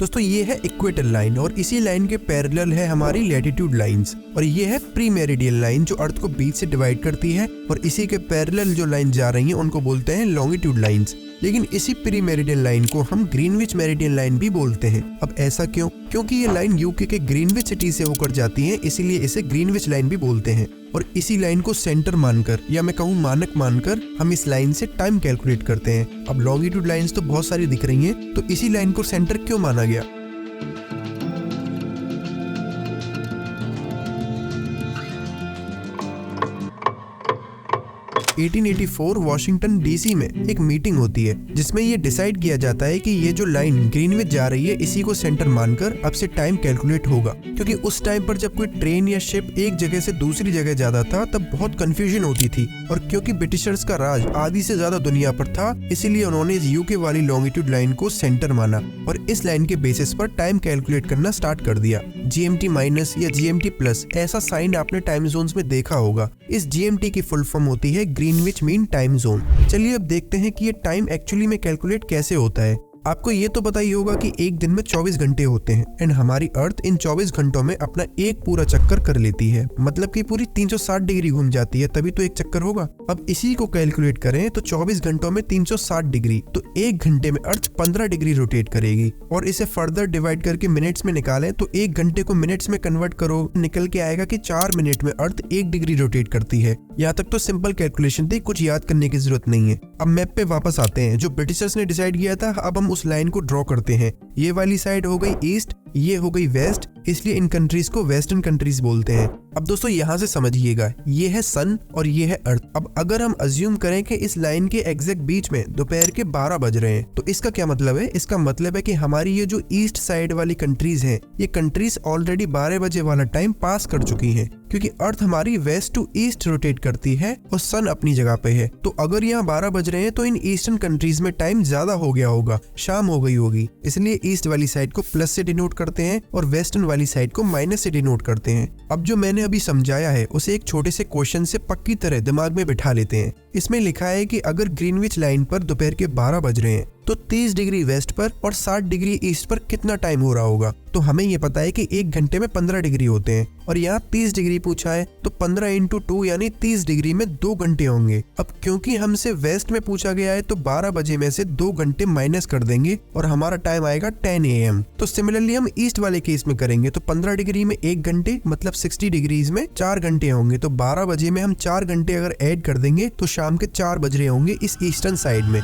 दोस्तों ये है इक्वेटर लाइन और इसी लाइन के पैरेलल है हमारी लैटिट्यूड लाइंस, और ये है प्री मेरिडियन लाइन जो अर्थ को बीच से डिवाइड करती है, और इसी के पैरेलल जो लाइन जा रही है उनको बोलते हैं लॉन्गिट्यूड लाइंस। लेकिन इसी प्री मेरिडियन लाइन को हम ग्रीनविच मेरिडियन लाइन भी बोलते हैं। अब ऐसा क्यों? क्योंकि ये लाइन यूके के ग्रीनविच सिटी से होकर जाती है, इसीलिए इसे ग्रीनविच लाइन भी बोलते हैं। और इसी लाइन को सेंटर मानकर या मैं कहूँ मानक मानकर हम इस लाइन से टाइम कैलकुलेट करते हैं। अब लॉन्गिट्यूड लाइंस तो बहुत सारी दिख रही हैं, तो इसी लाइन को सेंटर क्यों माना गया? 1884 वॉशिंगटन डीसी में एक मीटिंग होती है जिसमें ये डिसाइड किया जाता है कि ये जो लाइन ग्रीनविच जा रही है इसी को सेंटर मानकर अब से टाइम कैलकुलेट होगा। क्योंकि उस टाइम पर जब कोई ट्रेन या शिप एक जगह से दूसरी जगह जाता था तब बहुत कंफ्यूजन होती थी, और क्योंकि ब्रिटिशर्स का राज आधी से ज्यादा दुनिया पर था इसीलिए उन्होंने इस यूके वाली लॉन्गिट्यूड लाइन को सेंटर माना और इस लाइन के बेसिस पर टाइम कैलकुलेट करना स्टार्ट कर दिया। GMT माइनस या GMT प्लस ऐसा साइन आपने टाइम जोन्स में देखा होगा। इस GMT की फुल फॉर्म होती है ग्रीनविच मीन टाइम जोन। चलिए अब देखते हैं कि ये टाइम एक्चुअली में कैलकुलेट कैसे होता है। आपको ये तो पता ही होगा कि एक दिन में 24 घंटे होते हैं एंड हमारी अर्थ इन 24 घंटों में अपना एक पूरा चक्कर कर लेती है, मतलब कि पूरी 360 डिग्री घूम जाती है, तभी तो एक चक्कर होगा। अब इसी को कैलकुलेट करें तो 24 घंटों में 360 डिग्री, तो एक घंटे में अर्थ 15 डिग्री रोटेट करेगी। और इसे फर्दर डिवाइड करके मिनट्स में निकालें तो एक घंटे को मिनट्स में कन्वर्ट करो, निकल के आएगा कि 4 मिनट में अर्थ 1 डिग्री रोटेट करती है। यहाँ तक तो सिंपल कैलकुलेशन थी, कुछ याद करने की जरूरत नहीं है। अब मैप पे वापस आते हैं। जो ब्रिटिशर्स ने डिसाइड किया था, अब हम उस लाइन को ड्रॉ करते हैं। ये वाली साइड हो गई ईस्ट, ये हो गई वेस्ट, इसलिए इन कंट्रीज को वेस्टर्न कंट्रीज बोलते हैं। अब दोस्तों यहाँ से समझिएगा, ये है सन और ये है अर्थ। अब अगर हम अज्यूम करें कि इस लाइन के एग्जैक्ट बीच में दोपहर के 12 बज रहे हैं, तो इसका क्या मतलब है? इसका मतलब है कि हमारी ये जो ईस्ट साइड वाली कंट्रीज हैं, ये कंट्रीज ऑलरेडी 12 बजे वाला टाइम पास कर चुकी हैं, क्योंकि अर्थ हमारी वेस्ट टू ईस्ट रोटेट करती है और सन अपनी जगह पे है। तो अगर यहाँ 12 बज रहे हैं तो इन ईस्टर्न कंट्रीज में टाइम ज्यादा हो गया होगा, शाम हो गई होगी, इसलिए ईस्ट वाली साइड को प्लस से डिनोट करते हैं और वेस्टर्न वाली साइड को माइनस से डिनोट करते हैं। अब जो मैंने अभी समझाया है उसे एक छोटे से क्वेश्चन से पक्की तरह दिमाग में बिठा लेते हैं। इसमें लिखा है कि अगर ग्रीनविच लाइन पर दोपहर के 12 बज रहे हैं तो 30 डिग्री वेस्ट पर और 60 डिग्री ईस्ट पर कितना टाइम हो रहा होगा। तो हमें ये पता है कि एक घंटे में 15 डिग्री होते हैं और यहाँ 30 डिग्री पूछा है, तो 15 × 2 यानी 30 डिग्री में 2 घंटे होंगे। अब क्योंकि हमसे वेस्ट में पूछा गया है तो 12 बजे में से 2 घंटे माइनस कर देंगे और हमारा टाइम आएगा 10 AM। तो सिमिलरली हम ईस्ट वाले केस में करेंगे तो 15 डिग्री में 1 घंटे मतलब 60 डिग्रीज में 4 घंटे होंगे। तो 12 बजे में हम 4 घंटे अगर ऐड कर देंगे तो शाम के 4 बज रहे होंगे इस ईस्टर्न साइड में।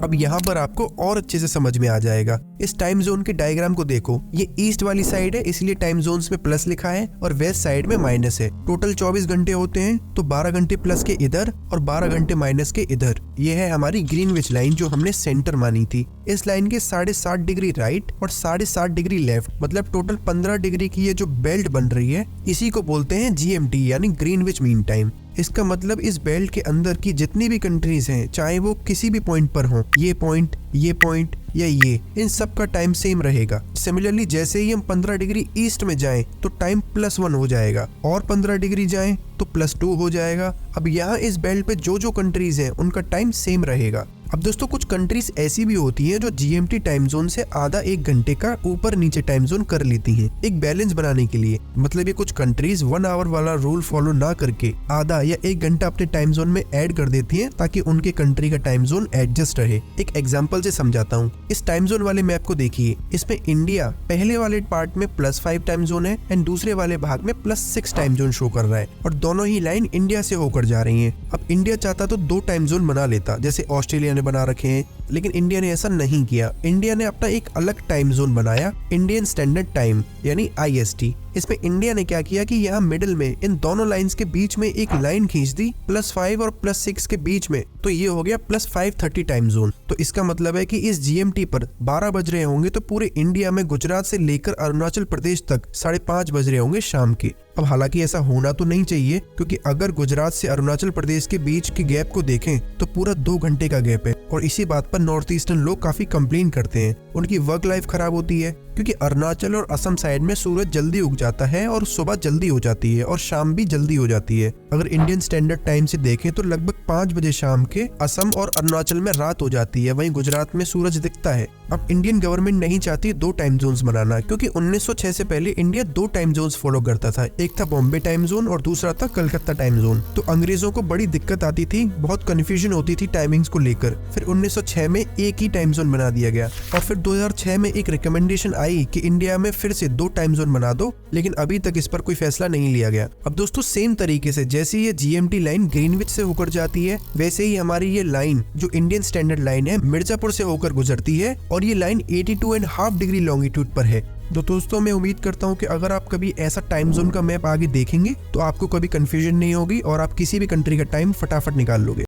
अब यहाँ पर आपको और अच्छे से समझ में आ जाएगा। इस टाइम जोन के डायग्राम को देखो, ये ईस्ट वाली साइड है इसलिए टाइम जोन्स में प्लस लिखा है और वेस्ट साइड में माइनस है। टोटल 24 घंटे होते हैं, तो 12 घंटे प्लस के इधर और 12 घंटे माइनस के इधर। ये है हमारी ग्रीनविच लाइन जो हमने सेंटर मानी थी। इस लाइन के 7.5 डिग्री राइट और 7.5 डिग्री लेफ्ट, मतलब टोटल 15 डिग्री की ये जो बेल्ट बन रही है इसी को बोलते हैं GMT यानी ग्रीनविच मीन टाइम। इसका मतलब इस बेल्ट के अंदर की जितनी भी कंट्रीज हैं, चाहे वो किसी भी पॉइंट पर हों, ये पॉइंट या ये, इन सब का टाइम सेम रहेगा। सिमिलरली जैसे ही हम 15 डिग्री ईस्ट में जाएं तो टाइम +1 हो जाएगा और 15 डिग्री जाएं तो +2 हो जाएगा। अब यहाँ इस बेल्ट पे जो कंट्रीज हैं उनका टाइम सेम रहेगा। अब दोस्तों कुछ कंट्रीज ऐसी भी होती हैं जो GMT टाइम जोन से आधा 1 घंटे का ऊपर नीचे टाइम जोन कर लेती हैं एक बैलेंस बनाने के लिए। मतलब ये कुछ कंट्रीज 1 आवर वाला रूल फॉलो ना करके आधा या 1 घंटा अपने टाइम जोन में ऐड कर देती हैं ताकि उनके कंट्री का टाइम जोन एडजस्ट रहे। एक एग्जांपल से समझाता हूँ। इस टाइम जोन वाले मैप को देखिए, इसमें इंडिया पहले वाले पार्ट में +5 टाइम जोन है एंड दूसरे वाले भाग में +6 टाइम जोन शो कर रहा है और दोनों ही लाइन इंडिया से होकर जा रही है। अब इंडिया चाहता तो 2 टाइम जोन बना लेता जैसे ऑस्ट्रेलिया बना रखे हैं, लेकिन इंडिया ने ऐसा नहीं किया। इंडिया ने अपना एक अलग टाइम जोन बनाया, इंडियन स्टैंडर्ड टाइम यानी IST। इसमें इंडिया ने क्या किया कि यहाँ मिडिल में इन दोनों लाइंस के बीच में एक लाइन खींच दी +5 और +6 के बीच में, तो ये हो गया +5:30 टाइम जोन। तो इसका मतलब है कि इस GMT पर 12 बज रहे होंगे तो पूरे इंडिया में गुजरात से लेकर अरुणाचल प्रदेश तक 5:30 बज रहे होंगे शाम के। अब हालांकि ऐसा होना तो नहीं चाहिए, क्योंकि अगर गुजरात से अरुणाचल प्रदेश के बीच के गैप को देखें तो पूरा 2 घंटे का गैप है और इसी बात पर नॉर्थ ईस्टर्न लोग काफी कंप्लेन करते हैं। उनकी वर्क लाइफ खराब होती है क्योंकि अरुणाचल और असम साइड में सूरज जल्दी उग जाता है और सुबह जल्दी हो जाती है और शाम भी जल्दी हो जाती है। अगर इंडियन स्टैंडर्ड टाइम से देखें तो लगभग 5 बजे शाम के असम और अरुणाचल में रात हो जाती है, वहीं गुजरात में सूरज दिखता है। अब इंडियन गवर्नमेंट नहीं चाहती 2 टाइम जोन्स बनाना, क्योंकि 1906 से पहले इंडिया 2 टाइम जोन्स फॉलो करता था। एक था बॉम्बे टाइम जोन और दूसरा था कलकत्ता टाइम जोन। तो अंग्रेजों को बड़ी दिक्कत आती थी, बहुत कंफ्यूजन होती थी टाइमिंग्स को लेकर। फिर 1906 में एक ही टाइम जोन बना दिया गया और फिर 2006 में एक रिकमेंडेशन आई कि इंडिया में फिर से 2 टाइम जोन बना दो, लेकिन अभी तक इस पर कोई फैसला नहीं लिया गया। अब दोस्तों सेम तरीके से जैसे ये जीएमटी लाइन ग्रीनविच से होकर जाती है, वैसे ही हमारी ये लाइन जो इंडियन स्टैंडर्ड लाइन है मिर्जापुर से होकर गुजरती है और ये लाइन 82.5 डिग्री लॉन्गिट्यूड पर है। तो दोस्तों मैं उम्मीद करता हूँ कि अगर आप कभी ऐसा टाइम जोन का मैप आगे देखेंगे तो आपको कभी कंफ्यूजन नहीं होगी और आप किसी भी कंट्री का टाइम फटाफट निकाल लोगे।